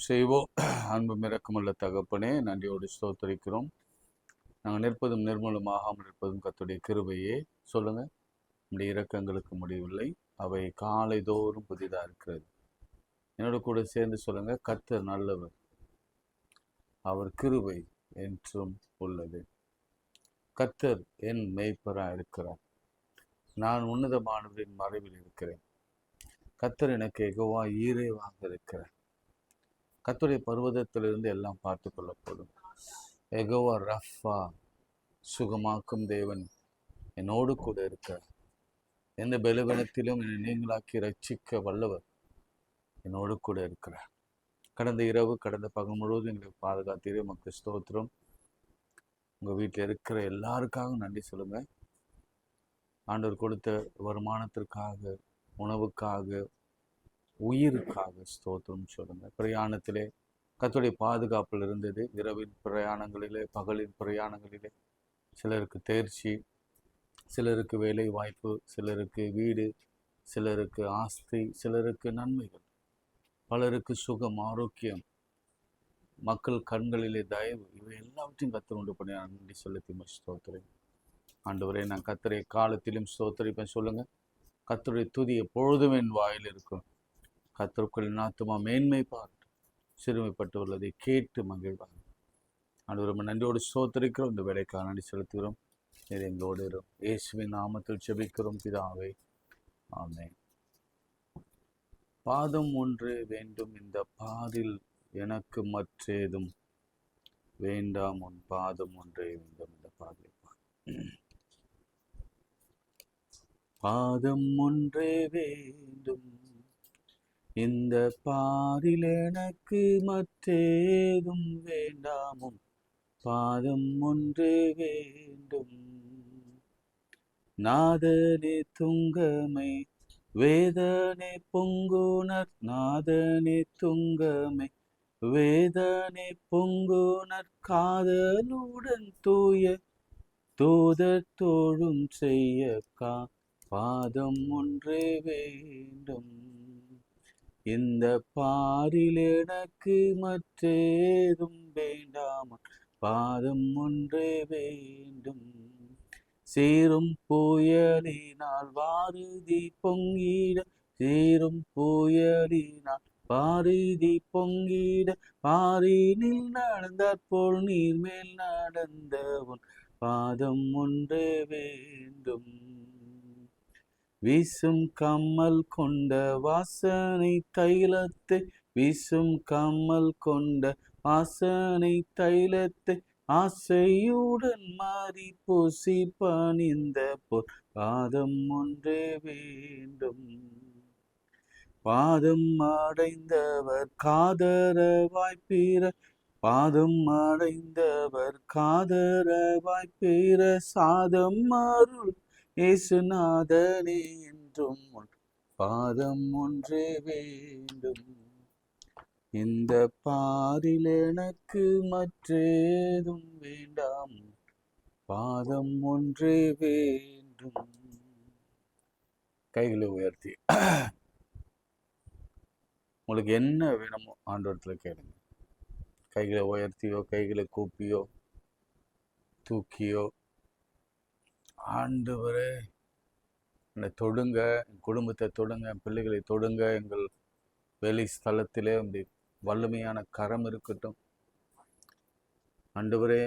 செய்வோம். அன்பும் இரக்கமுள்ள தகப்பனே, நன்றியோடு ஸ்தோத்திரிக்கிறோம். நாங்கள் நிற்பதும் நிர்மூலமாகாமல் இருப்பதும் கர்த்தருடைய கிருபையே. சொல்லுங்க, நம்முடைய இரக்கங்களுக்கு முடிவில்லை, அவை காலை தோறும் புதிதாக இருக்கிறது. என்னோட கூட சேர்ந்து சொல்லுங்க, கர்த்தர் நல்லவர், அவர் கிருபை என்றும் உள்ளது. கர்த்தர் என் மேய்ப்பராக இருக்கிறார், நான் உன்னதமானவரின் மறைவில் இருக்கிறேன். கர்த்தர் எனக்கு யெகோவா ஈரேவாக இருக்கிறார். கர்த்தருடைய பர்வதத்திலிருந்து எல்லாம் பார்த்து கொள்ளப்படும். யெகோவா ரஃபா, சுகமாக்கும் தேவன் என்னோடு கூட இருக்கிறார். எந்த பலவீனத்திலும் என்னை நீங்களாக்கி ரட்சிக்க வல்லவர் என்னோடு கூட இருக்கிறார். கடந்த இரவு, கடந்த பகல் முழுவதும் எங்களுக்கு பாதுகாத்தீரே, உமக்கு ஸ்தோத்திரம். உங்கள் வீட்டில் இருக்கிற எல்லாருக்காகவும் நன்றி சொல்லுங்கள். ஆண்டவர் கொடுத்த வருமானத்திற்காக, உணவுக்காக, உயிருக்காக ஸ்தோத்திரம் சொல்லுங்க. பிரயாணத்திலே கர்த்தருடைய பாதுகாப்பில் இருந்தது. இரவின் பிரயாணங்களிலே, பகலின் பிரயாணங்களிலே சிலருக்கு தேர்ச்சி, சிலருக்கு வேலை வாய்ப்பு, சிலருக்கு வீடு, சிலருக்கு ஆஸ்தி, சிலருக்கு நன்மைகள், பலருக்கு சுகம், ஆரோக்கியம், மக்கள் கண்களிலே தயவு, இவை எல்லாவற்றையும் கர்த்தர் உண்டு பண்ணி நன்றி செலுத்தி ஸ்தோத்திரம். ஆண்டவரே, நான் கர்த்தரை காலத்திலும் ஸ்தோத்திரிப்பேன். சொல்லுங்க, கர்த்தருடைய துதி எப்பொழுதும் என் வாயில் இருக்கும். கர்த்தருக்குள் ஆத்துமா மேன்மை பார்த்து சிறுமைப்பட்டு உள்ளதை கேட்டு மகிழ்வாங்க. ஆண்டவர், நம்ம நன்றியோடு ஸ்தோத்திரிக்கிறோம். இந்த வேலைக்காக நன்றி செலுத்துகிறோம். இது எங்களோடு இருக்கும். இயேசுவின் நாமத்தில் ஜெபிக்கிறோம் பிதாவே, ஆமென். பாதம் ஒன்று வேண்டும் இந்த பாதில், எனக்கு மற்றேதும் வேண்டாம், உன் பாதம் ஒன்றே வேண்டும் இந்த பாதில். பாதம் ஒன்றே வேண்டும் இந்த பாரில், எனக்கு மற்றேதும் வேண்டாமும் பாதம் ஒன்றே வேண்டும். நாதனே துங்கமை வேதனை பொங்குனர், நாதனே துங்கமை வேதனை பொங்குனர், காதலுடன் தூய தூதர் தோழும் செய்ய பாதம் ஒன்றே வேண்டும். இந்த பாரில் எனக்கு மற்றேதும் வேண்டாம், பாதம் ஒன்றே வேண்டும். சீரும் புயலினால் வாருதி பொங்கிட, சீரும் புயலினால் வாருதி பொங்கிட, பாரினில் நடந்தாற் போல் நீர் மேல் நடந்தவன் பாதம் ஒன்றே வேண்டும். வீசும் கம்மல் கொண்ட வாசனை தைலத்தை, வீசும் கம்மல் கொண்ட வாசனை தைலத்தை, ஆசையுடன் மாறி பூசி பணிந்த போல் பாதம் ஒன்றே வேண்டும். பாதம் அடைந்தவர் காதரவாய்ப்பீர, பாதம் அடைந்தவர் காதரவாய்ப்பீர, சாதம் அருள் இயேசுநாதனே என்றும் பாதம் ஒன்றே வேண்டும். இந்த பாரில் எனக்கு மற்றேதும் வேண்டாம், பாதம் ஒன்றே வேண்டும். கைகளை உயர்த்தி உங்களுக்கு என்ன வேணுமோ ஆண்டவரத்துல கேளுங்க. கைகளை உயர்த்தியோ, கைகளை கூப்பியோ, தூக்கியோ, ஆண்டவரே என்னை தொடுங்க, என் குடும்பத்தை தொடுங்க, என் பிள்ளைகளை தொடுங்க, எங்கள் வேலை ஸ்தலத்திலே அப்படி வல்லமையான கரம் இருக்கட்டும். ஆண்டவரே,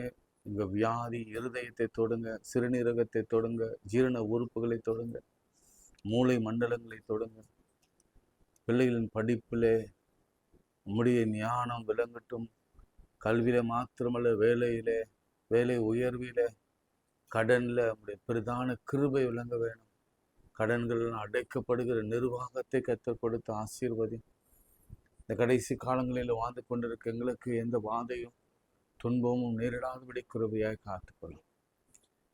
எங்கள் வியாதி இருதயத்தை தொடுங்க, சிறுநீரகத்தை தொடுங்க, ஜீரண உறுப்புகளை தொடுங்க, மூளை மண்டலங்களை தொடுங்க. பிள்ளைகளின் படிப்பிலே உம்முடைய ஞானம் விளங்கட்டும். கல்வியில மாத்திரமல்ல, வேலையிலே, வேலை உயர்விலே, கடன்ல உம்முடைய பிரதான கிருபை விளங்க வேணும். கடன்கள் அடைக்கப்படுகிற நிர்வாகத்தை கற்றுக் கொடுத்து ஆசீர்வதி. இந்த கடைசி காலங்களில் வாழ்ந்து கொண்டிருக்க எங்களுக்கு எந்த வாதையும் துன்பமும் நேரிடாதபடி கிருபையாய் காத்துக்கொள்ளும்.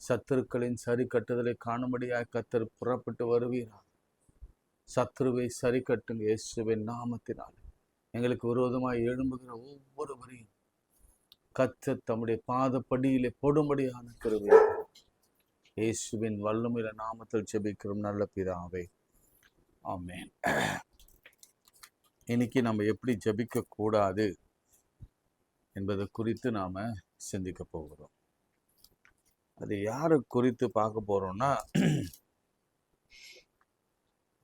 சத்துருக்களின் சரி கட்டுதலை காணும்படியாய் கர்த்தர் புறப்பட்டு வருவீரா. சத்துருவை சரி கட்டுங்க இயேசுவின் நாமத்தினால். எங்களுக்கு விரோதமாய் எழும்புகிற ஒவ்வொருவரையும் கர்த்தர் தம்முடைய பாதப்படியிலே போடும்படியான கிருபை இயேசுவின் வல்லமையில நாமத்தில் ஜெபிக்கிறோம் நல்ல பிதாவே, ஆமென். இன்னைக்கு நம்ம எப்படி ஜெபிக்க கூடாது என்பதை குறித்து நாம் சிந்திக்க போகிறோம். அது யாரை குறித்து பார்க்க போகிறோம்னா,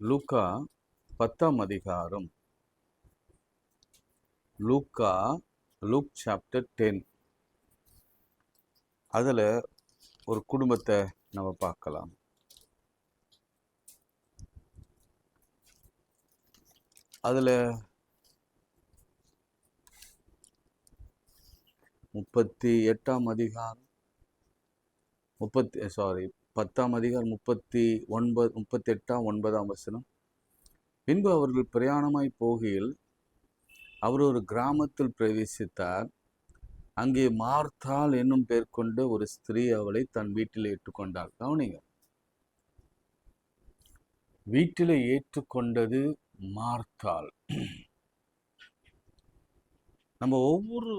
லூக்கா 10ஆம் அதிகாரம், லூக் சாப்டர் 10. அதில் ஒரு குடும்பத்தை நம்ம பார்க்கலாம். அதில் 10ஆம் அதிகாரம் 38ஆம் வசனம். பின்பு அவர்கள் பிரயாணமாய் போகையில் அவர் ஒரு கிராமத்தில் பிரவேசித்தார். அங்கே மார்த்தாள் என்னும் பேர் கொண்ட ஒரு ஸ்திரீ அவளை தன் வீட்டில் ஏற்றுக்கொண்டாள். கவனிங்க, வீட்டில் ஏற்றுக்கொண்டது மார்த்தாள். நம்ம ஒவ்வொரு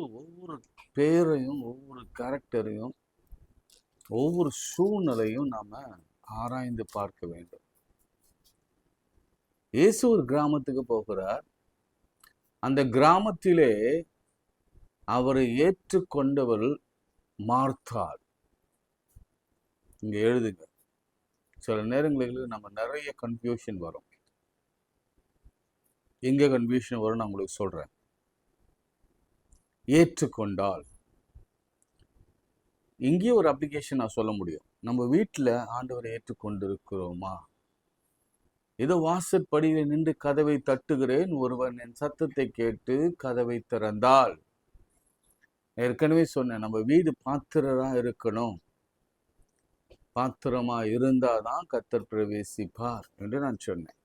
பேரையும், ஒவ்வொரு கேரக்டரையும், ஒவ்வொரு சூழ்நிலையும் நாம ஆராய்ந்து பார்க்க வேண்டும். இயேசு ஒரு கிராமத்துக்கு போகிறார். அந்த கிராமத்திலே அவரை ஏற்றுக்கொண்டவள் மார்த்தாள். இங்க எழுதுங்க. சில நேரங்களில் நம்ம நிறைய கன்ஃபியூஷன் வரும். எங்க கன்ஃபியூஷன் வரும் நான் உங்களுக்கு சொல்றேன். ஏற்றுக்கொண்டால் இங்கே ஒரு அப்ளிகேஷன் நான் சொல்ல முடியும். நம்ம வீட்டில் ஆண்டவரை ஏற்றுக்கொண்டு இருக்கிறோமா? ஏதோ வாசற்படியில் நின்று கதவை தட்டுகிறேன், ஒருவன் என் சத்தத்தை கேட்டு கதவை திறந்தால். ஏற்கனவே சொன்னேன், நம்ம வீடு பாத்திரமா இருக்கணும். பாத்திரமா இருந்தாதான் கர்த்தர் பிரவேசிப்பார் என்று நான் சொன்னேன்.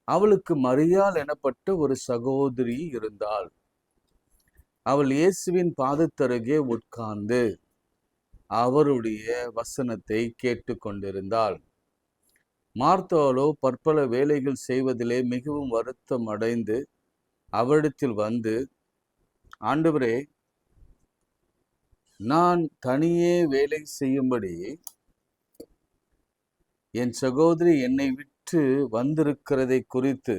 அவளுக்கு மரியாள் எனப்பட்ட ஒரு சகோதரி இருந்தாள். அவள் இயேசுவின் பாதத்தருகே உட்கார்ந்து அவருடைய வசனத்தை கேட்டு கொண்டிருந்தாள். மார்த்தாளோ பற்பல வேலைகள் செய்வதிலே மிகவும் வருத்தம் அடைந்து அவரிடத்தில் வந்து, ஆண்டவரே, நான் தனியே வேலை செய்யும்படி என் சகோதரி என்னை விட்டு வந்திருக்கிறதை குறித்து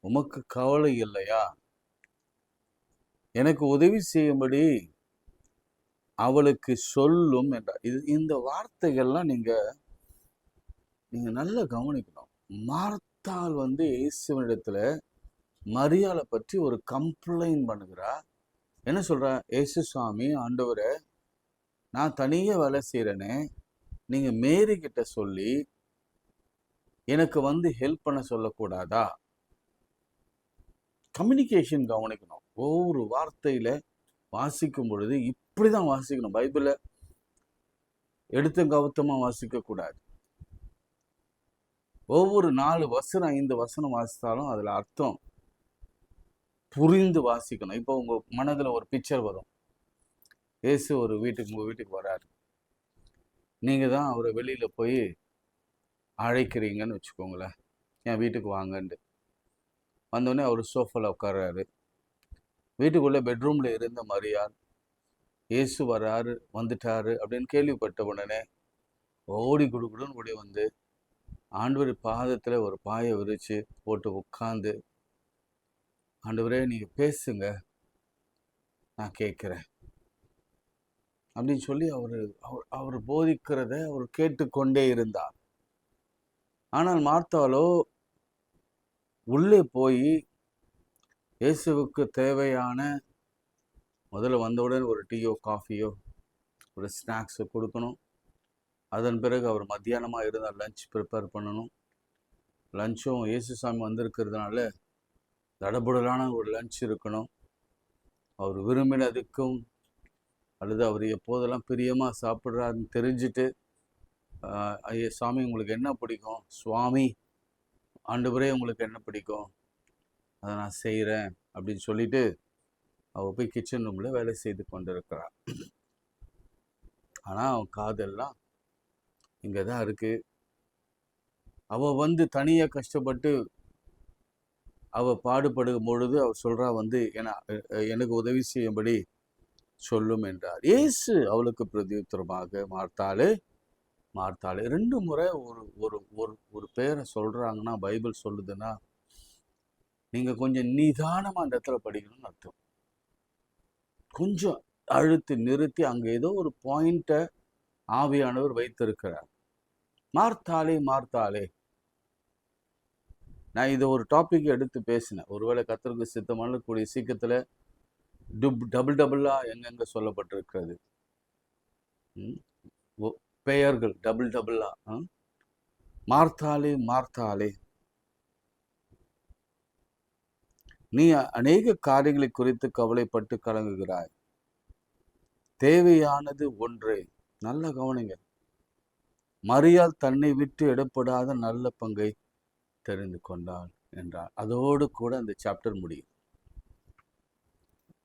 உமக்கு கவலை இல்லையா? எனக்கு உதவி செய்யும்படி அவளுக்கு சொல்லும் என்றார். இந்த வார்த்தைகள்லாம் நீங்க நல்லா கவனிக்கணும். மார்த்தாள் இயேசுவினிடத்துல மரியாளை பற்றி ஒரு கம்ப்ளைண்ட் பண்ணுகிறா. என்ன சொல்றா? இயேசு சுவாமி, ஆண்டவரை, நான் தனியே வேலை செய்யறேனே, நீங்க மேரி கிட்ட சொல்லி எனக்கு ஹெல்ப் பண்ண சொல்லக்கூடாதா? கம்யூனிகேஷன் கவனிக்கணும். ஒவ்வொரு வார்த்தையில வாசிக்கும் பொழுது இப்படிதான் வாசிக்கணும். பைபிள எடுத்த கவுத்தமா வாசிக்க கூடாது. ஒவ்வொரு 4 வசனம் 5 வசனம் வாசித்தாலும் அதுல அர்த்தம் புரிந்து வாசிக்கணும். இப்போ உங்க மனதுல ஒரு பிக்சர் வரும். இயேசு ஒரு உங்க வீட்டுக்கு வராரு. நீங்க தான் அவரை வெளியில போய் அழைக்கிறீங்கன்னு வச்சுக்கோங்களேன். என் வீட்டுக்கு வாங்கன்ட்டு வந்தோடனே அவர் சோஃபால உட்கார்றாரு. வீட்டுக்குள்ளே பெட்ரூம்ல இருந்த மரியாள் இயேசு வராரு, வந்துட்டாரு அப்படின்னு கேள்விப்பட்ட உடனே ஓடி குடுக்குடுன்னு ஓடி ஆண்டவர் பாதத்துல ஒரு பாயை விரிச்சு போட்டு உட்கார்ந்து, ஆண்டவரே நீங்க பேசுங்க, நான் கேட்கிறேன் அப்படின்னு சொல்லி அவர் போதிக்கிறத அவர் கேட்டுக்கொண்டே இருந்தார். ஆனால் மார்த்தாளோ உள்ளே போய் இயேசுவுக்கு தேவையான முதல்ல வந்தவுடன் ஒரு டீயோ காஃபியோ ஒரு ஸ்நாக்ஸோ கொடுக்கணும். அதன் பிறகு அவர் மத்தியானமாக இருந்தால் லஞ்ச் ப்ரிப்பேர் பண்ணணும். லஞ்சும் இயேசு சாமி வந்திருக்கிறதுனால தடபுடலான ஒரு லஞ்ச் இருக்கணும். அவர் விரும்பினதுக்கும் அல்லது அவர் எப்போதெல்லாம் பிரியமாக சாப்பிட்றாருன்னு தெரிஞ்சுட்டு, ஐயா சாமி உங்களுக்கு என்ன பிடிக்கும்? சுவாமி ஆண்டவரே உங்களுக்கு என்ன பிடிக்கும்? அதை நான் செய்கிறேன் அப்படின்னு சொல்லிட்டு அவள் போய் கிச்சன் ரூமில் வேலை செய்து கொண்டிருக்கிறாள். ஆனால் அவன் காதெல்லாம் இங்கே தான் இருக்குது. அவள் தனியாக கஷ்டப்பட்டு அவள் பாடுபடும் பொழுது அவள் சொல்கிறா எனக்கு உதவி செய்யும்படி சொல்லும் என்றார். இயேசு அவளுக்கு பிரதியுத்தரமாக, மார்த்தாளே 2 முறை ஒரு ஒரு ஒரு ஒரு பேரை சொல்கிறாங்கன்னா பைபிள் சொல்லுதுன்னா நீங்கள் கொஞ்சம் நிதானமாக அந்த இடத்துல படிக்கணும்னு அர்த்தம். கொஞ்சம் அழுத்தி நிறுத்தி அங்கே ஏதோ ஒரு பாயிண்ட்டை ஆவியானவர் வைத்திருக்கிறார். மார்த்தாளே மார்த்தாளே, நான் இதை ஒரு டாபிக் எடுத்து பேசினேன். ஒருவேளை கர்த்தருக்கு சித்தமான கூடிய சீக்கிரத்தில் டபுள் டபுளாக எங்கெங்கே சொல்லப்பட்டிருக்கிறது பெயர்கள் டபுள் டபுளாக. மார்த்தாளே மார்த்தாளே, நீ அநேக காரியங்களை குறித்து கவலைப்பட்டு கலங்குகிறாய், தேவையானது ஒன்றே. நல்ல கவனிங்க. மரியாள் தன்னை விட்டு எடுப்படாத நல்ல பங்கை தெரிந்து கொண்டாள் என்றார். அதோடு கூட அந்த சாப்டர்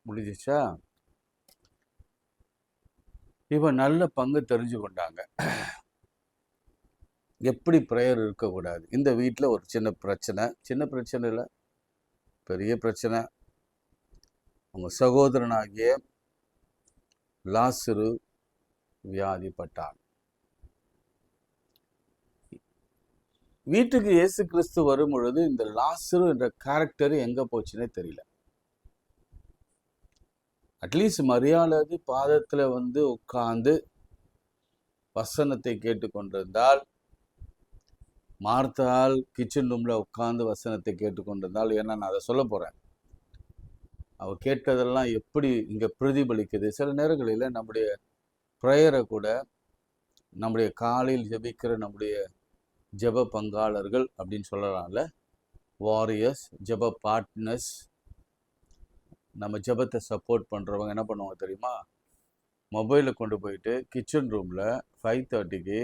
முடிஞ்சிச்சா? இப்ப நல்ல பங்கு தெரிஞ்சு கொண்டாங்க. எப்படி ப்ரேயர் இருக்கக்கூடாது. இந்த வீட்டில் ஒரு சின்ன பிரச்சனை இல்லை, பெரிய பிரச்சனை. உங்க சகோதரனாகிய லாசரு வியாதிப்பட்டான். வீட்டுக்கு இயேசு கிறிஸ்து வரும் பொழுது இந்த லாசரு என்ற கேரக்டர் எங்க போச்சுன்னே தெரியல. அட்லீஸ்ட் மரியாதை பாதத்துல உட்கார்ந்து வசனத்தை கேட்டுக்கொண்டிருந்தால், மார்த்தாள் கிச்சன் ரூம்ல உட்கார்ந்து வசனத்தை கேட்டுக்கொண்டிருந்தால், ஏன்னா நான் அதை சொல்ல போறேன், அவ கேட்டதெல்லாம் எப்படி இங்க பிரதிபலிக்குது. சில நேரங்களில் நம்முடைய ப்ரேயரை கூட நம்முடைய காலையில் ஜெபிக்கிற நம்முடைய ஜெப பங்காளர்கள் அப்படின்னு சொல்லலாம்ல, வாரியர்ஸ், ஜெப பார்ட்னர்ஸ், நம்ம ஜெபத்தை சப்போர்ட் பண்ணுறவங்க என்ன பண்ணுவாங்க தெரியுமா? மொபைலில் கொண்டு போயிட்டு கிச்சன் ரூமில் 5:30க்கு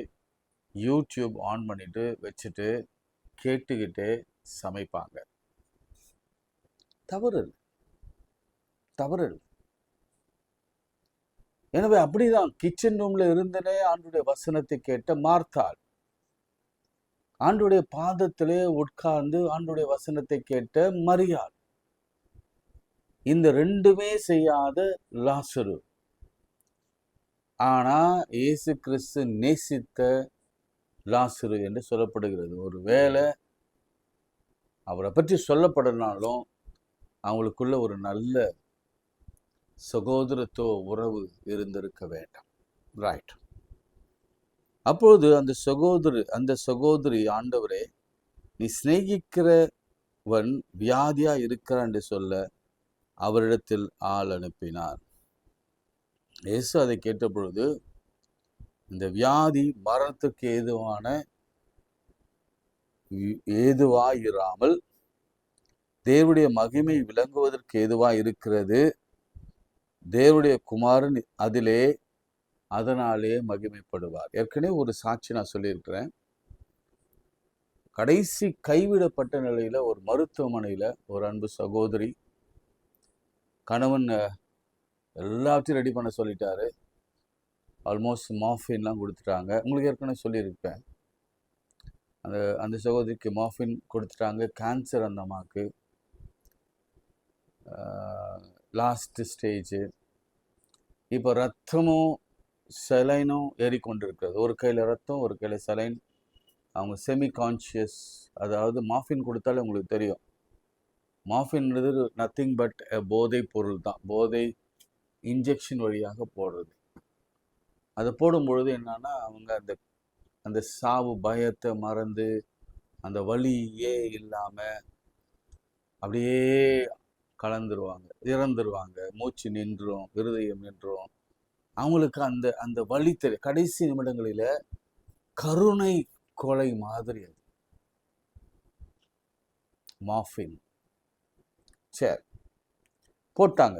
யூடியூப் ஆன் பண்ணிட்டு வச்சுட்டு கேட்டுக்கிட்டே சமைப்பாங்க. தவறு. எனவே அப்படிதான் கிச்சன் ரூம்ல இருந்தனே ஆண்டுடைய வசனத்தை கேட்ட மார்த்தாள், ஆண்டுடைய பாதத்திலே உட்கார்ந்து ஆண்டுடைய வசனத்தை கேட்ட மரியாள், இந்த ரெண்டுமே செய்யாத லாசரு. ஆனா இயேசு கிறிஸ்து நேசித்த லாசரு என்று சொல்லப்படுகிறது. ஒரு வேளை அவரை பற்றி சொல்லப்படனாலும் அவங்களுக்குள்ள ஒரு நல்ல சகோதரத்துவ உறவு இருந்திருக்க வேண்டும். ரைட். அப்போது அந்த சகோதரி, ஆண்டவரே நீ சிநேகிக்கிறவன் வியாதியா இருக்கிறான் என்று சொல்ல அவரிடத்தில் ஆள் அனுப்பினார். இயேசு அதை கேட்ட பொழுது, இந்த வியாதி மரணத்துக்கு ஏதுவாயிராமல் தேவனுடைய மகிமை விளங்குவதற்கு ஏதுவாய் இருக்கிறது, தேவனுடைய குமாரன் அதனாலே மகிமைப்படுவார். ஏற்கனவே ஒரு சாட்சி நான் சொல்லியிருக்கிறேன். கடைசி கைவிடப்பட்ட நிலையில ஒரு மருத்துவமனையில ஒரு அன்பு சகோதரி, கணவன் எல்லாத்தையும் ரெடி பண்ண சொல்லிட்டாரு, ஆல்மோஸ்ட் மார்ஃபின்லாம் கொடுத்துட்டாங்க. உங்களுக்கு ஏற்கனவே சொல்லியிருப்பேன், அந்த சகோதரிக்கு மார்ஃபின் கொடுத்துட்டாங்க. கேன்சர் அந்த அம்மாவுக்கு லாஸ்ட் ஸ்டேஜ். இப்போ ரத்தமும் செலைனும் ஏறிக்கொண்டிருக்கிறது. ஒரு கையில் ரத்தம், ஒரு கையில் செலைன். அவங்க செமி கான்ஷியஸ். அதாவது மார்ஃபின் கொடுத்தாலே உங்களுக்கு தெரியும், மார்ஃபின்றது நத்திங் பட் போதை பொருள் தான். போதை இன்ஜெக்ஷன் வழியாக போடுறது. அதை போடும் பொழுது என்னன்னா, அவங்க அந்த சாவு பயத்தை மறந்து அந்த வலியே இல்லாம அப்படியே கலந்துருவாங்க, இறந்துருவாங்க. மூச்சு நின்றும், இருதயம் நின்றும். அவங்களுக்கு அந்த வலி தெரியும். கடைசி நிமிடங்களில கருணை கொலை மாதிரி அது மார்ஃபின். சரி, போட்டாங்க.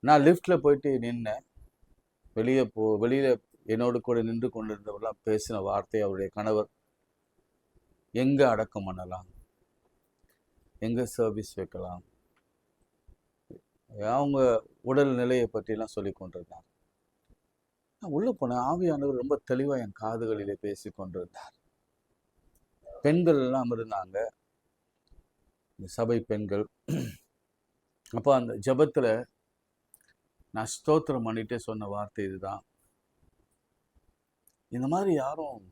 நான் லிஃப்ட்ல போயிட்டு நின்னேன். வெளியில என்னோடு கூட நின்று கொண்டிருந்தவரெல்லாம் பேசின வார்த்தை, அவருடைய கணவர் எங்க அடக்கம் பண்ணலாம், எங்க சர்வீஸ் வைக்கலாம், அவங்க உடல் நிலையை பற்றிலாம் சொல்லி கொண்டிருந்தார். நான் உள்ள போனேன். ஆவியானவர் ரொம்ப தெளிவா என் காதுகளிலே பேசி கொண்டிருந்தார். பெண்கள் எல்லாம் இருந்தாங்க, இந்த சபை பெண்கள். அப்போ அந்த ஜபத்துல நான் ஸ்தோத்திரம் பண்ணிட்டே சொன்ன வார்த்தை இதுதான், இந்த மாதிரி யாரும்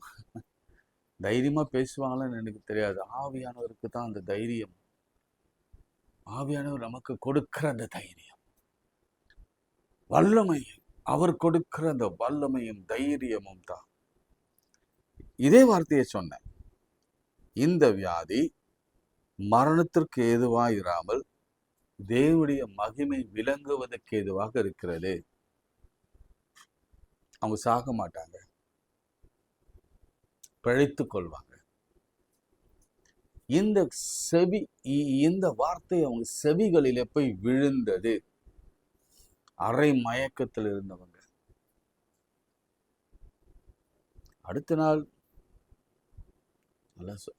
தைரியமா பேசுவாங்கன்னு எனக்கு தெரியாது, ஆவியானவருக்கு தான் அந்த தைரியம் ஆவியானவர் நமக்கு கொடுக்கிற அந்த தைரியம், வல்லமை, அவர் கொடுக்கிற அந்த வல்லமையும் தைரியமும் தான். இதே வார்த்தையை சொன்னேன், இந்த வியாதி மரணத்திற்கு ஏதுவாக இராமல் தேவனுடைய மகிமை விளங்குவதற்கு ஏதுவாக இருக்கிறது. அவங்க சாக மாட்டாங்க, பிழைத்துக் கொள்வாங்க. இந்த வார்த்தை அவங்க செவிகளிலே போய் விழுந்தது. அரை மயக்கத்தில் இருந்தவங்க அடுத்த நாள்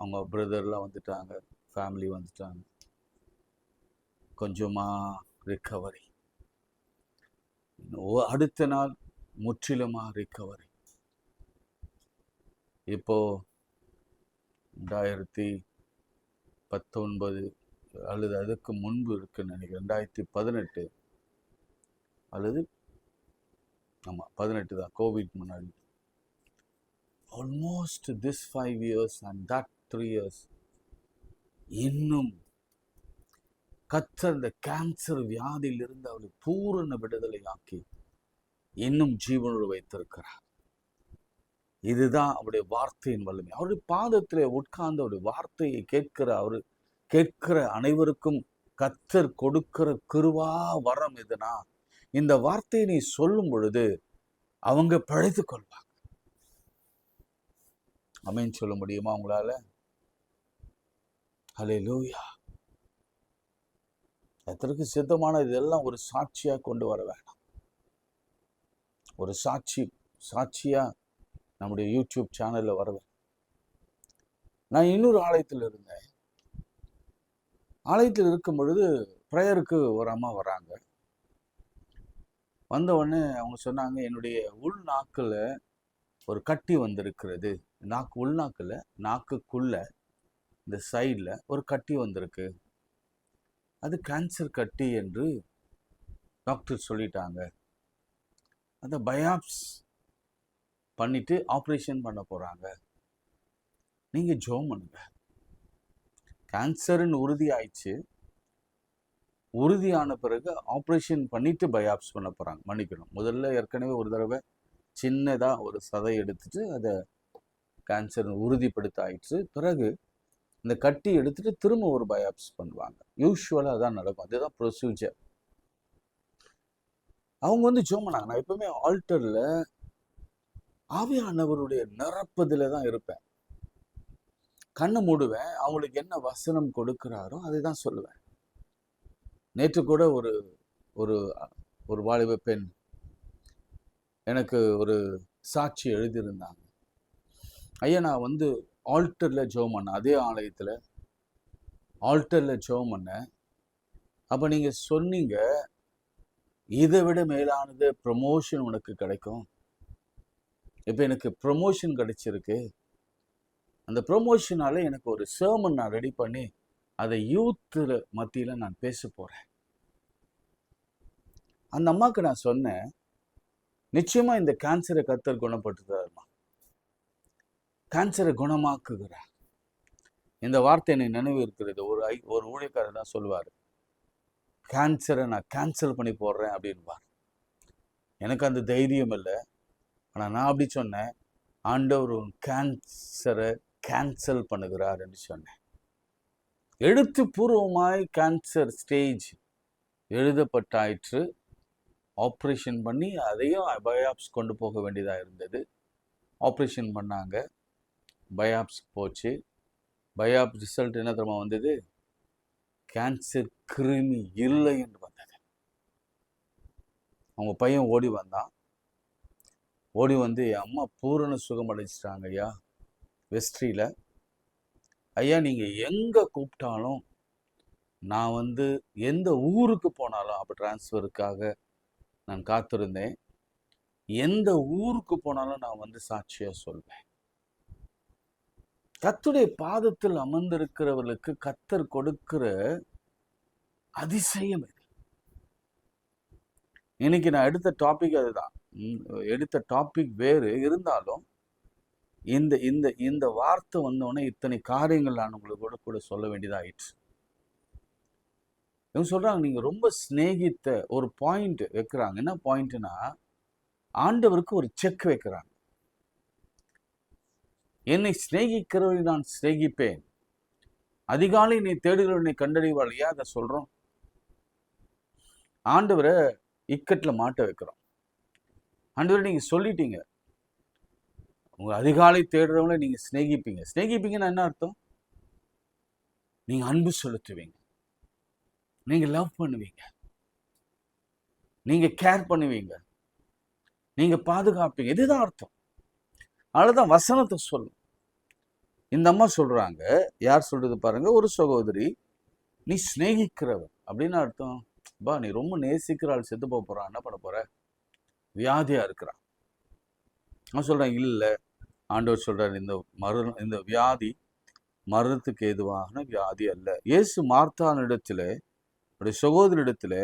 அவங்க பிரதர்லாம் வந்துட்டாங்க, ஃபேமிலி வந்துட்டாங்க, கொஞ்சமா ரிக்கவரி. அடுத்த நாள் முற்றிலுமா ரிக்கவரி. இப்போ 2019 அல்லது அதுக்கு முன்பு இருக்குன்னு நினைக்கிறேன், 2018 அல்லது 18 தான், கோவிட் முன்னாடி. Almost this 5 years and that 3 years இன்னும் கர்த்தர் இந்த கேன்சர் வியாதியிலிருந்து அவளை பூரண விடுதலை ஆக்கி இன்னும் ஜீவனோடு வைத்திருக்கிறார். இதுதான் அவருடைய வார்த்தையின் வல்லமை. அவருடைய பாதத்திலே உட்கார்ந்து அவருடைய வார்த்தையை கேட்கிற அனைவருக்கும் கர்த்தர் கொடுக்கிற கிருபா வரம் எதுனா, இந்த வார்த்தையை நீ சொல்லும் பொழுது அவங்க பிழைத்துக் கொள்வாங்க. ஆமென் சொல்ல முடியுமா உங்களால? ஹல்லேலூயா. எத்தனைக்கு சித்தமான இதெல்லாம் ஒரு சாட்சியா கொண்டு வர வேண்டாம். ஒரு சாட்சியா நம்முடைய யூடியூப் சேனல்ல வருவேன். நான் இன்னொரு ஆலயத்தில் இருந்தேன். ஆலயத்தில் இருக்கும் பொழுது ப்ரேயருக்கு ஒரு அம்மா வராங்க. வந்த உடனே அவங்க சொன்னாங்க, என்னுடைய உள்நாக்குல ஒரு கட்டி வந்திருக்கிறது. உள்நாக்குல, நாக்குக்குள்ள இந்த சைடில் ஒரு கட்டி வந்திருக்கு, அது கேன்சர் கட்டி என்று டாக்டர் சொல்லிட்டாங்க. அந்த பயாப்ஸ் பண்ணிட்டு ஆப்ரேஷன் பண்ண போறாங்க. நீங்க ஜெபம் பண்ணுங்க. கேன்சர்னு உறுதி ஆயிடுச்சு. உறுதியான பிறகு ஆப்ரேஷன் பண்ணிட்டு பயாப்ஸ் பண்ண போறாங்க. மன்னிக்கணும், முதல்ல ஏற்கனவே ஒரு தடவை சின்னதா ஒரு சதை எடுத்துட்டு அதை கேன்சர் உறுதிப்படுத்த ஆயிடுச்சு. பிறகு இந்த கட்டி எடுத்துட்டு திரும்ப ஒரு பயாப்ஸ் பண்ணுவாங்க. யூஸ்வலாக அதான் நடக்கும், அதுதான் ப்ரொசீஜர். அவங்க வந்து ஜெபம் பண்ணாங்க. நான் எப்பவுமே ஆல்டர்ல ஆவியானவருடைய நிரப்பதில தான் இருப்பேன். கண்ணை மூடுவேன், அவங்களுக்கு என்ன வசனம் கொடுக்கிறாரோ அதை தான் சொல்லுவேன். நேற்று கூட ஒரு ஒரு ஒரு வாலிப பெண் எனக்கு ஒரு சாட்சி எழுதியிருந்தாங்க. ஐயா, நான் வந்து ஆல்டரில் ஜெபம் பண்ணேன், அதே ஆலயத்தில் ஆல்டரில் ஜெபம் பண்ணேன். அப்போ நீங்கள் சொன்னீங்க, இதை விட மேலானது ப்ரமோஷன் உனக்கு கிடைக்கும். இப்போ எனக்கு ப்ரமோஷன் கிடைச்சிருக்கு. அந்த ப்ரமோஷனால எனக்கு ஒரு சர்மன் நான் ரெடி பண்ணி அதை யூத்தில் மத்தியில் நான் பேச போகிறேன். அந்த அம்மாவுக்கு நான் சொன்னேன், நிச்சயமா இந்த கேன்சரை கர்த்தர் குணப்படுத்துறாருமா, கேன்சரை குணமாக்குகிறார். இந்த வார்த்தை எனக்கு நினைவு இருக்கிறது. ஒரு ஊழியக்காரர் தான் சொல்லுவார், கேன்சரை நான் கேன்சல் பண்ணி போடுறேன் அப்படின்பார். எனக்கு அந்த தைரியம் இல்லை. ஆனால் நான் அப்படி சொன்னேன், ஆண்டவர் கேன்சரை கேன்சல் பண்ணுகிறார் என்று சொன்னேன். எழுத்துப்பூர்வமாய் கேன்சர் ஸ்டேஜ் எழுதப்பட்டாயிற்று. ஆப்ரேஷன் பண்ணி அதையும் பயாப்ஸ் கொண்டு போக வேண்டியதாக இருந்தது. ஆப்ரேஷன் பண்ணாங்க, பயாப்ஸ் போச்சு. பயாப்ஸ் ரிசல்ட் என்ன தெரியுமா வந்தது? கேன்சர் கிருமி இல்லை என்று வந்தது. அவங்க பையன் ஓடி வந்தான். ஓடி வந்து, என் அம்மா பூரண சுகம் அடைச்சிட்டாங்க ஐயா வெஸ்ட்ரியில். ஐயா, நீங்கள் எங்கே கூப்பிட்டாலும் நான் வந்து எந்த ஊருக்கு போனாலும், அப்போ டிரான்ஸ்ஃபருக்காக நான் காத்திருந்தேன், எந்த ஊருக்கு போனாலும் நான் வந்து சாட்சியாக சொல்வேன். கர்த்தருடைய பாதத்தில் அமர்ந்திருக்கிறவர்களுக்கு கர்த்தர் கொடுக்கிற அதிசயம் இது. இன்னைக்கு நான் எடுத்த டாபிக் அதுதான். எடுத்த டாபிக் வேறு இருந்தாலும் இந்த இந்த இந்த வார்த்தை வந்தோடனே இத்தனை காரியங்கள் நான் உங்களுக்கு கூட சொல்ல வேண்டியதாயிடுச்சு. இவங்க சொல்றாங்க, நீங்க ரொம்ப சிநேகித்த ஒரு பாயிண்ட் வைக்கிறாங்க. என்ன பாயிண்ட்னா, ஆண்டவருக்கு ஒரு செக் வைக்கிறாங்க. என்னை சிநேகிக்கிறவரை நான் சிநேகிப்பேன், அதிகாலை நீ தேடுகிறவனை கண்டறிவாள். ஏன் அதை சொல்றோம்? ஆண்டவரை இக்கட்டில் மாட்ட வைக்கிறோம். ஆண்டவரை நீங்க சொல்லிட்டீங்க, உங்க அதிகாலை தேடுறவங்களை நீங்க சிநேகிப்பீங்க. சிநேகிப்பீங்கன்னா என்ன அர்த்தம்? நீங்க அன்பு செலுத்துவீங்க, நீங்க லவ் பண்ணுவீங்க, நீங்க கேர் பண்ணுவீங்க, நீங்க பாதுகாப்பீங்க. இதுதான் அர்த்தம். அவ்வளவுதான் வசனத்தை சொல்லும். இந்த அம்மா சொல்றாங்க, யார் சொல்றது பாருங்க, ஒரு சகோதரி, நீ சிநேகிக்கிறவன் அப்படின்னு அர்த்தம். பா, நீ ரொம்ப நேசிக்கிறாள், செத்து போறான், என்ன பண்ண போற? வியாதியா இருக்கிறான். நான் சொல்றேன், இல்ல, ஆண்டவர் சொல்றாரு, இந்த வியாதி மரணத்துக்கு ஏதுவான வியாதி அல்ல. இயேசு மார்த்தானிடத்துல, அவருடைய சகோதரிடத்துல,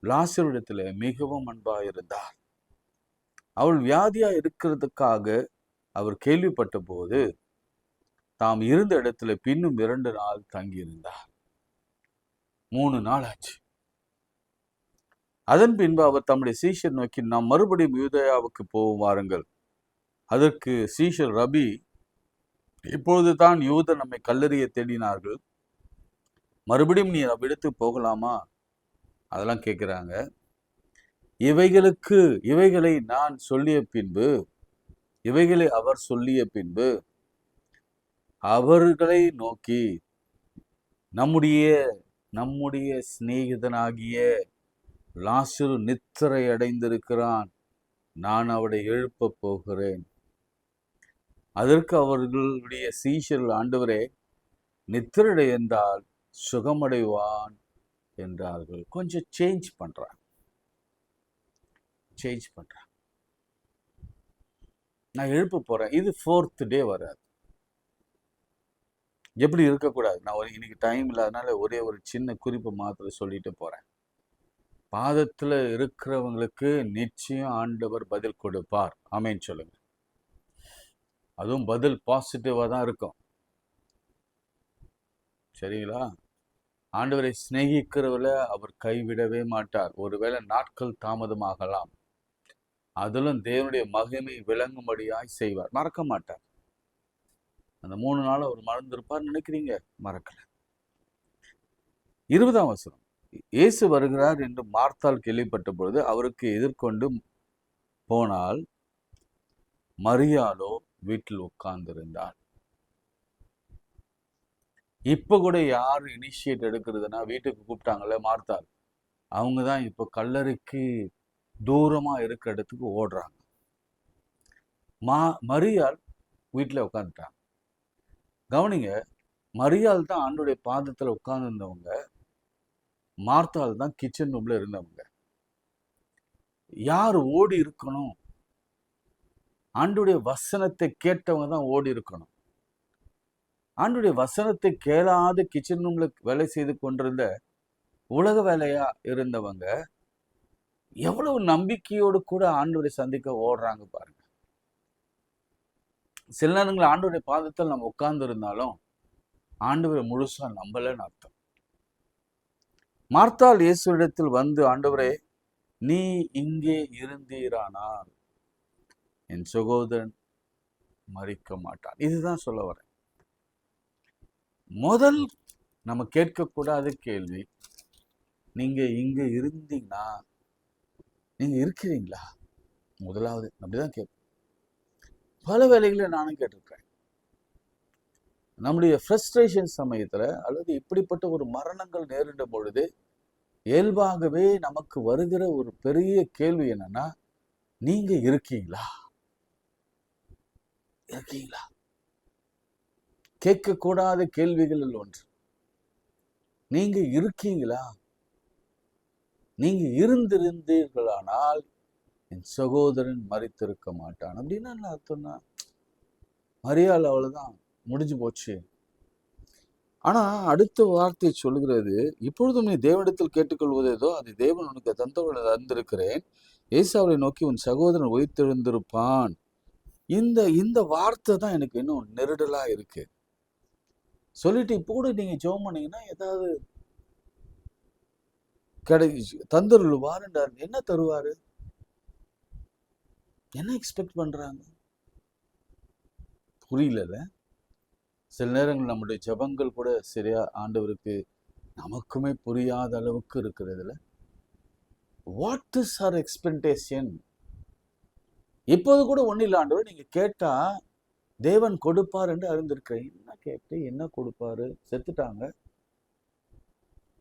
லாசரிடத்துல மிகவும் அன்பாயிருந்தார். அவள் வியாதியா இருக்கிறதுக்காக அவர் கேள்விப்பட்ட போது தாம் இருந்த இடத்துல பின்னும் 2 நாள் தங்கியிருந்தார். 3 நாள் ஆச்சு. அதன் பின்பு அவர் தம்முடைய சீஷர் நோக்கி, நாம் மறுபடியும் யூதேயாவுக்கு போவோம் வாருங்கள். அதற்கு சீஷர், ரபி, இப்பொழுதுதான் யூதர் நம்மை கல்லெறிய தேடினார்கள், மறுபடியும் நீ அவ்விடத்துக்கு போகலாமா? அதெல்லாம் கேட்கிறாங்க. இவைகளை நான் சொல்லிய பின்பு, இவைகளை அவர் சொல்லிய பின்பு அவர்களை நோக்கி, நம்முடைய சிநேகிதனாகிய லாசரு நித்திரை அடைந்திருக்கிறான், நான் அவரை எழுப்ப போகிறேன். அதற்கு அவர்களுடைய சீஷர்கள், ஆண்டவரே, நித்திரை என்றால் சுகமடைவான் என்றார்கள். கொஞ்சம் சேஞ்ச் பண்றான். நான் எழுப்ப போறேன். இது 4th டே வராது. எப்படி இருக்கக்கூடாது? நான் இன்னைக்கு டைம் இல்லாதனால ஒரே ஒரு சின்ன குறிப்பை மாத்திரம் சொல்லிட்டு போறேன். பாதத்துல இருக்கிறவங்களுக்கு நிச்சயம் ஆண்டவர் பதில் கொடுப்பார். ஆமென் சொல்லுங்க. அதுவும் பதில் பாசிட்டிவா தான் இருக்கும். சரிங்களா? ஆண்டவரை சிநேகிக்கிறவரை அவர் கைவிடவே மாட்டார். ஒருவேளை நாட்கள் தாமதமாகலாம், அதிலும் தேவனுடைய மகிமை விளங்கும்படியாய் செய்வார். மறக்க மாட்டார். அந்த 3 நாள் அவர் மறந்திருப்பார் நினைக்கிறீங்க? மறக்கல. 20ஆம் வசனம், இயேசு வருகிறார் என்று மார்த்தாள் கேள்விப்பட்ட பொழுது அவருக்கு எதிர்கொண்டு போனால், மரியாளோ வீட்டில் உட்கார்ந்திருந்தாள். இப்ப கூட யார் இனிஷியேட் எடுக்கிறதுனா, வீட்டுக்கு கூப்பிட்டாங்கல்ல மார்த்தாள், அவங்க தான் இப்போ கல்லறைக்கு தூரமா இருக்கிற இடத்துக்கு ஓடுறாங்க. மரியாள் வீட்டில் உட்காந்துட்டாங்க. கவனிங்க, மரியாள் தான் ஆண்டோடைய பாதத்துல உட்கார்ந்து இருந்தவங்க, மார்த்தாள் தான் கிச்சன் ரூம்ல இருந்தவங்க. யார் ஓடி இருக்கணும்? ஆண்டுடைய வசனத்தை கேட்டவங்க தான் ஓடி இருக்கணும். ஆண்டுடைய வசனத்தை கேளாத கிச்சன் ரூம்ல வேலை செய்து கொண்டிருந்த, உலக வேலையா இருந்தவங்க எவ்வளவு நம்பிக்கையோடு கூட ஆண்டவரை சந்திக்க ஓடுறாங்க பாருங்க. சில நேரங்கள் ஆண்டவருடைய பாதத்தில் நம்ம உட்கார்ந்து இருந்தாலும் ஆண்டவரை முழுசா நம்பலன்னு அர்த்தம். மார்த்தாள் இயேசுவிடத்தில் வந்து, ஆண்டவரே, நீ இங்கே இருந்தீரானால் என் சகோதரன் மரிக்க மாட்டான். இதுதான் சொல்ல வரேன். முதல் நம்ம கேட்கக்கூடாத கேள்வி, நீங்க இங்க இருந்தீங்கன்னா, நீங்க இருக்கிறீங்களா? முதலாவது அப்படிதான் கேட்போம். பல வேலைகளை நானும் கேட்டிருக்கேன். நம்முடைய ஃப்ரஸ்ட்ரேஷன் சமயத்துல அல்லது இப்படிப்பட்ட ஒரு மரணங்கள் நேரிடும் பொழுது இயல்பாகவே நமக்கு வருகிற ஒரு பெரிய கேள்வி என்னன்னா, நீங்க இருக்கீங்களா? கேட்கக்கூடாத கேள்விகளில் ஒன்று. நீங்க இருக்கீங்களா? நீங்க இருந்திருந்தீர்களானால் என் சகோதரன் மரித்திருக்க மாட்டான். அப்படின்னா என்ன அர்த்தம்னா, மரியாள் அவ்வளவுதான், முடிஞ்சு போச்சு. ஆனா அடுத்த வார்த்தை சொல்லுகிறது, இப்பொழுதும் நீ தேவனிடத்தில் கேட்டுக்கொள்வதேதோ அது தேவன் உனக்கு தந்திருக்கிறேன். ஏசாவை நோக்கி, உன் சகோதரன் உயிர்த்தெழுந்திருப்பான். இந்த வார்த்தை தான் எனக்கு இன்னும் நெருடலா இருக்கு. சொல்லிட்டு இப்போ கூட நீங்க ஜெபம் பண்ணீங்கன்னா ஏதாவது தந்தருள்வார் என்றார். என்ன தருவாரு? என்ன எக்ஸ்பெக்ட் பண்றாங்க? புரியல. சில நேரங்கள் நம்முடைய ஜெபங்கள் கூட சரியா ஆண்டவருக்கு நமக்குமே புரியாத அளவுக்கு இருக்கிறதுல. What is our expectation? இப்போது கூட ஒன்றும் இல்லை ஆண்டவர், நீங்க கேட்டா தேவன் கொடுப்பார் என்று அறிந்திருக்கிறேன். என்ன கேட்டு என்ன கொடுப்பாரு? செத்துட்டாங்க.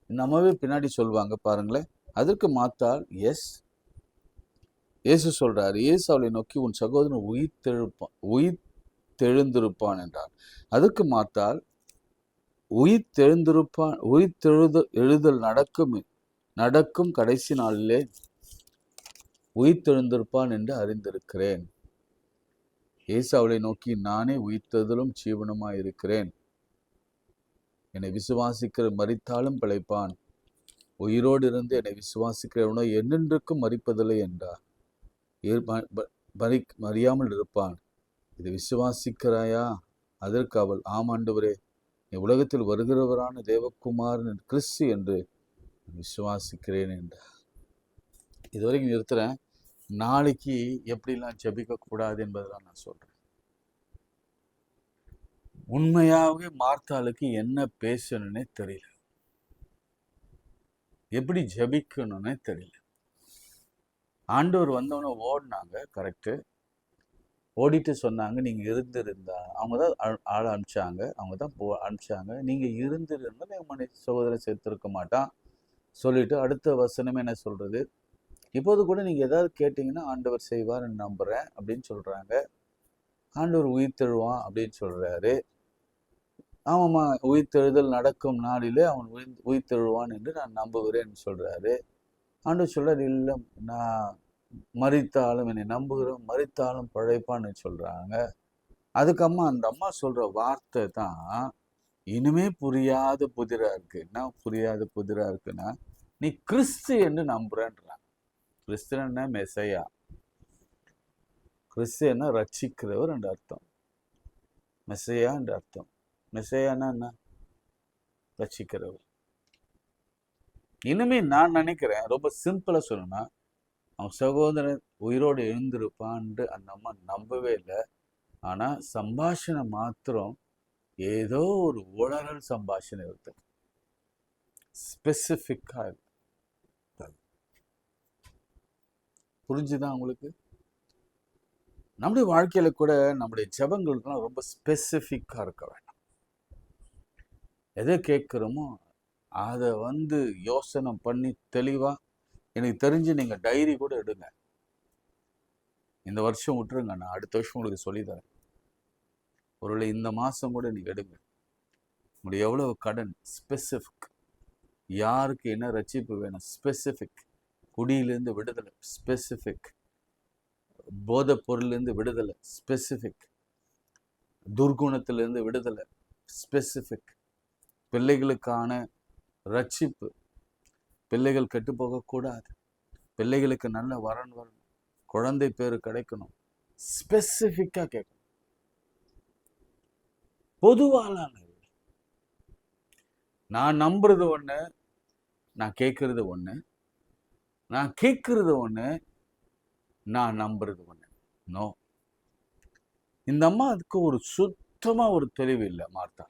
நம்மவே பின்னாடி சொல்லுவாங்க பாருங்களேன். அதற்கு மாத்தால் எஸ், இயேசு சொல்றாரு, இயேசு அவளை நோக்கி உன் சகோதரன் உயிர்த்தெழுந்திருப்பான் என்றார். அதற்கு மாத்தால் எழுதல் நடக்கும் கடைசி நாளிலே உயிர்த்தெழுந்திருப்பான் என்று அறிந்திருக்கிறேன். இயேசு அவளை நோக்கி நானே உயிர்த்தெழுதலும் ஜீவனுமாய் இருக்கிறேன். என்னை விசுவாசிக்கிற மரித்தாலும் பிழைப்பான், உயிரோடு இருந்து என்னை விசுவாசிக்கிறவனோ என்னென்றுக்கும் மரிப்பதில்லை என்றார். மறியாமல் இருப்பான். இதை விசுவாசிக்கிறாயா? அதற்கு அவள், ஆமாண்டவரே, உலகத்தில் வருகிறவரான தேவகுமாரன் கிறிஸ்து என்று விசுவாசிக்கிறேன் என்றார். இதுவரைக்கும் நிறுத்துறேன். நாளைக்கு எப்படிலாம் ஜெபிக்க கூடாது என்பதெல்லாம் நான் சொல்றேன். உண்மையாகவே மார்த்தாளுக்கு என்ன பேசணும்னே தெரியல, எப்படி ஜெபிக்கணும்னே தெரியல. ஆண்டவர் வந்தவன ஓடினாங்க. கரெக்டு. ஓடிட்டு சொன்னாங்க, நீங்க இருந்திருந்தா, அவங்க தான் ஆளை அனுப்பிச்சாங்க, அவங்க தான் அனுப்பிச்சாங்க, நீங்க இருந்திருந்தா என் சகோதரன் சேர்த்திருக்க மாட்டான் சொல்லிட்டு அடுத்த வசனமே என்ன சொல்றது, இப்போது கூட நீங்க ஏதாவது கேட்டீங்கன்னா ஆண்டவர் செய்வார் நம்புறேன் அப்படின்னு சொல்றாங்க. ஆண்டவர் உயிர்த்தெழுவான் அப்படின்னு சொல்றாரு. ஆமாம்மா, உயிர்த்தெழுதல் நடக்கும் நாளிலே அவன் உயிர்த்தெழுவான் என்று நான் நம்புகிறேன்னு சொல்றாரு. ஆண்டவர் சொல்றாரு, இல்லை நான் மரித்தாலும் என்னை நம்புகிறோம், மரித்தாலும் பழைப்பான்னு சொல்றாங்க. அதுக்கு அந்த அம்மா சொல்ற வார்த்தை தான் இனிமே புரியாத புதிரா இருக்கு. என்ன புரியாத புதிரா இருக்குன்னா, நீ கிறிஸ்து என்று நம்புறேன்றாங்க. கிறிஸ்துன்னா மெசையா. கிறிஸ்து என்ன? ரட்சிக்கிறவர் என்று அர்த்தம். மெசையா என்று அர்த்தம். மெசையானா என்ன? ரட்சிக்கிறவர். இனிமே நான் நினைக்கிறேன், ரொம்ப சிம்பிளா சொல்லணும்னா, அவன் சகோதரன் உயிரோடு எழுந்திருப்பான்ட்டு அந்த அம்மா நம்பவே இல்லை. ஆனா சம்பாஷணை மாத்திரம் ஏதோ ஒரு உளறல் சம்பாஷணை இருக்கு, ஸ்பெசிஃபிக்கா இருக்கு. புரிஞ்சுதான் உங்களுக்கு? நம்முடைய வாழ்க்கையில கூட நம்முடைய ஜெபங்களுக்குலாம் ரொம்ப ஸ்பெசிஃபிக்கா இருக்க வேண்டாம். எதை கேட்கிறோமோ அதை யோசனை பண்ணி தெளிவா, எனக்கு தெரிஞ்சு நீங்க டைரி கூட எடுங்க. இந்த வருஷம் விட்டுருங்க, நான் அடுத்த வருஷம் உங்களுக்கு சொல்லித்தரேன். ஒருவேளை இந்த மாசம் கூட நீங்க எடுங்க. உங்களுக்கு எவ்வளவு கடன் ஸ்பெசிஃபிக், யாருக்கு என்ன ரட்சிப்பு வேணும் ஸ்பெசிஃபிக், குடியிலிருந்து விடுதலை ஸ்பெசிஃபிக், போதை பொருளிலிருந்து விடுதலை ஸ்பெசிஃபிக், துர்குணத்திலிருந்து விடுதலை ஸ்பெசிஃபிக், பிள்ளைகளுக்கான ரட்சிப்பு, பிள்ளைகள் கெட்டு போகக்கூடாது, பிள்ளைகளுக்கு நல்ல வரன் வரணும், குழந்தை பேரு கிடைக்கணும், ஸ்பெசிஃபிக்கா கேட்கணும். பொதுவான நான் நம்புறது ஒண்ணு, நான் கேட்கறது ஒண்ணு, நான் கேட்கறது ஒண்ணு, நான் நம்புறது ஒண்ணு. நோ, இந்த அம்மா அதுக்கு ஒரு சுத்தமா ஒரு தெளிவு இல்லை. மார்த்தா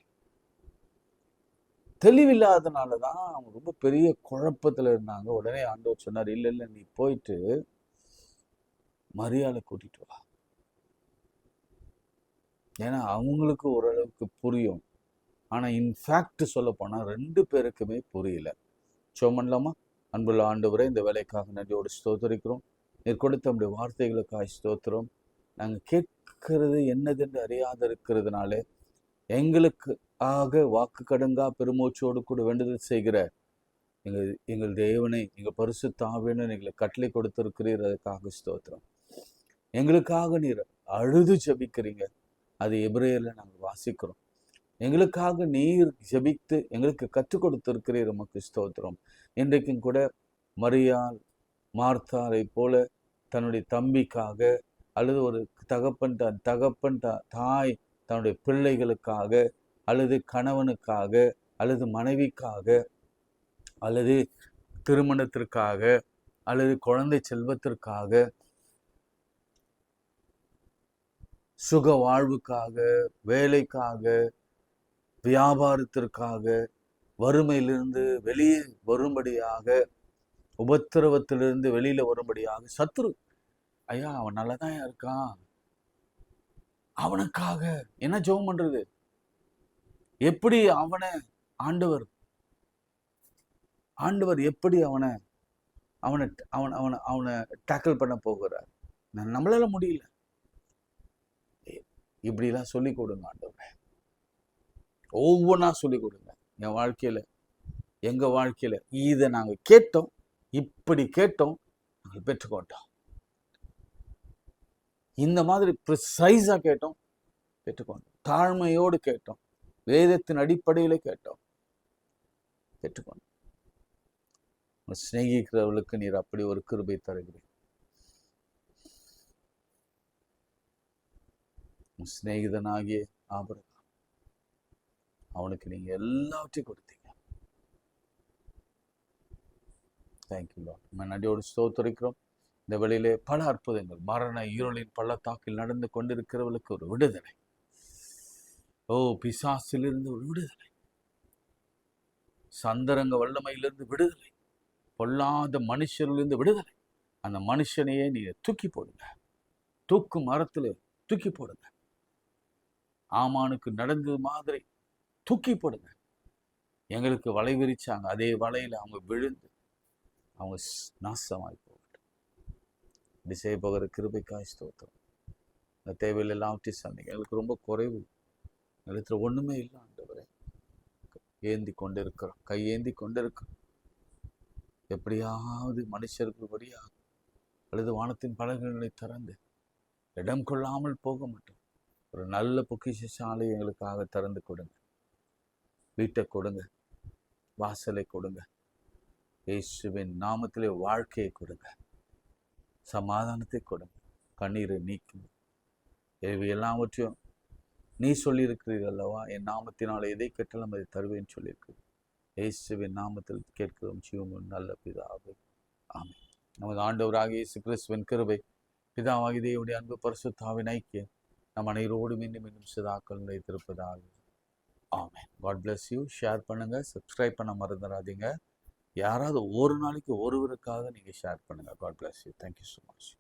தெளிவில்லாதனாலதான் அவங்க ரொம்ப பெரிய குழப்பத்துல இருந்தாங்க. உடனே ஆண்டவர் சொன்னார், இல்ல இல்ல, நீ போயிட்டு மரியாதை கூட்டிட்டு வா. ஏன்னா அவங்களுக்கு ஓரளவுக்கு புரியும். ஆனா இன்ஃபேக்ட் சொல்ல போனா 2 பேருக்குமே புரியல. சோமன்லாமா? அன்புள்ள ஆண்டவரே, இந்த வேலைக்காக நன்றியோடு ஸ்தோத்திரிக்கிறோம். நீர் கொடுத்த நம்முடைய வார்த்தைகளுக்காக ஸ்தோத்திரம். நாங்கள் கேட்கறது என்னதென்று அறியாத இருக்கிறதுனாலே எங்களுக்கு வாக்கு கடங்கா பெருமூச்சோடு கூட வேண்டுதல் செய்கிற எங்கள் தேவனை, எங்கள் பரிசுத்த ஆவியனை எங்களை கட்டளை கொடுத்திருக்கிறீர். அதுக்காக ஸ்தோத்திரம். எங்களுக்காக நீர் அழுது ஜெபிக்கிறீங்க. அது எபிரேயர்ல நாங்கள் வாசிக்கிறோம். எங்களுக்காக நீர் ஜெபித்து எங்களுக்கு கற்றுக் கொடுத்திருக்கிறீர். உமக்கு ஸ்தோத்திரம். இன்றைக்கும் கூட மரியாள் மார்த்தாரை போல தன்னுடைய தம்பிக்காக, அல்லது ஒரு தகப்பன் தாய் தன்னுடைய பிள்ளைகளுக்காக, அல்லது கணவனுக்காக, அல்லது மனைவிக்காக, அல்லது திருமணத்திற்காக அல்லது குழந்தை செல்வத்திற்காக, சுக வாழ்வுக்காக, வேலைக்காக, வியாபாரத்திற்காக, வறுமையிலிருந்து வெளியே வரும்படியாக, உபத்திரவத்திலிருந்து வெளியில வரும்படியாக சத்துரு, ஐயா அவன் நல்லதான் இருக்கான், அவனுக்காக என்ன ஜெபம் பண்றது? எப்படி அவனை ஆண்டவர் எப்படி அவனை அவனை அவனை அவனை அவனை டேக்கிள் பண்ண போகிறார்? நம்மளால முடியல. இப்படிலாம் சொல்லிக் கொடுங்க ஆண்டவர், ஒவ்வொன்றா சொல்லிக் கொடுங்க. என் வாழ்க்கையில, எங்க வாழ்க்கையில இதை நாங்க கேட்டோம், இப்படி கேட்டோம், நாங்கள் பெற்றுக்கொண்டோம். இந்த மாதிரி ப்ரிசைஸா கேட்டோம், பெற்றுக்கொண்டோம். தாழ்மையோடு கேட்டோம், வேதத்தின் அடிப்படையில கேட்டோம், பெற்றுக்கொண்டோம். சிநேகிக்கிறவர்களுக்கு நீர் அப்படி ஒரு கிருபை தருகிறேன். சிநேகிதனாகிய ஆபிரகாம், அவனுக்கு நீங்க எல்லாவற்றையும் கொடுத்தீங்க. Thank you Lord. நம்ம நன்றியோடு ஸ்தோத்திரிக்கிறோம். இந்த வேளையிலே பல அற்புதங்கள், மரண இருளின் பள்ளத்தாக்கில் நடந்து கொண்டிருக்கிறவர்களுக்கு ஒரு விடுதலை, பிசாசிலிருந்து ஒரு விடுதலை, சந்தரங்க வல்லமையிலிருந்து விடுதலை, பொல்லாத மனுஷர்களிலிருந்து விடுதலை. அந்த மனுஷனையே நீங்க தூக்கி போடுங்க, தூக்கு மரத்துல தூக்கி போடுங்க. ஆமானுக்கு நடந்தது மாதிரி தூக்கி போடுங்க. எங்களுக்கு வலை விரிச்சாங்க, அதே வலையில அவங்க விழுந்து அவங்க நாசமாய் போகட்டும். இப்படி செய்ய போகிற கிருபைக்காய் ஸ்தோத்திரம். இந்த தேவையில் எல்லாவற்றையும் சொன்னீங்க. எங்களுக்கு ரொம்ப குறைவு, எங்களுக்கு ஒண்ணுமே இல்லை ஆண்டவரே. ஏந்தி கொண்டிருக்கிறோம், கையேந்தி கொண்டிருக்கிறோம். எப்படியாவது மனுஷர்கள் வழியாக அல்லது வானத்தின் பலகைகளை திறந்து இடம் கொள்ளாமல் போக மாட்டோம். ஒரு நல்ல பொக்கிஷசாலை எங்களுக்காக திறந்து கொடுங்க. வீட்டை கொடுங்க, வாசலை கொடுங்க. இயேசுவின் நாமத்திலே வாழ்க்கையை கொடுங்க, சமாதானத்தை கொடுங்க, கண்ணீரை நீக்குங்க. எல்லாவற்றையும் நீ சொல்லியிருக்கிறீர்கள் அல்லவா, என் நாமத்தினால் எதை கேட்டாலும் அதை தருவேன்னு சொல்லியிருக்கிறீர்கள். இயேசுவின் நாமத்தில் கேட்கிறோம் ஜீவனும் நல்ல பிதாவே, ஆமென். நமது ஆண்டவராகிய இயேசு கிறிஸ்துவின் கிருபை, பிதாவாகிய தேவனுடைய அன்பு, பரிசுத்தாவின் ஐக்கியம் நம் அனைவரோடும் இன்னும் சதாக்கள் நிலைத்திருப்பதாக. ஆமென். God bless you. ஷேர் பண்ணுங்க, சப்ஸ்கிரைப் பண்ண மறந்துடாதீங்க. யாராவது ஒரு நாளைக்கு ஒருவருக்காக நீங்க ஷேர் பண்ணுங்க. God bless you. Thank you so much.